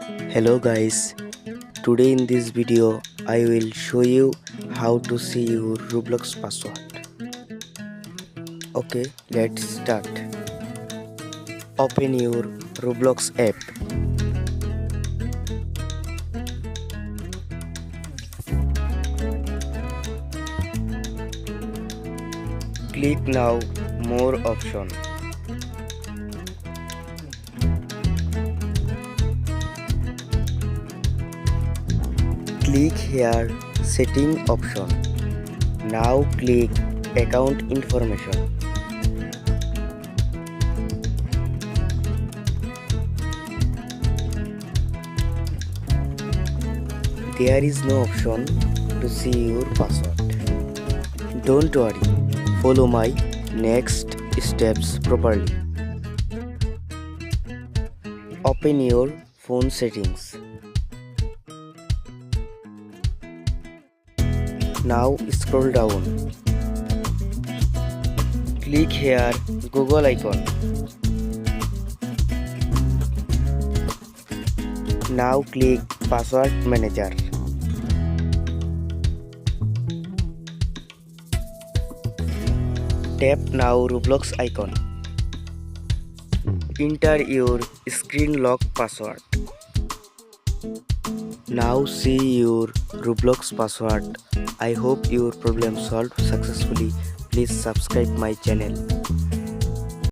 Hello guys, today in this video I will show you how to see your Roblox password. Okay, let's start. Open your Roblox app. Click now more option. Click here setting option. Now click account information. There is no option to see your password. Don't worry, follow my next steps properly. Open your phone settings. Now scroll down. Click here Google icon. Now click password manager. Tap now Roblox icon. Enter your screen lock password. Now see your Roblox password. I hope your problem solved successfully. Please subscribe my channel.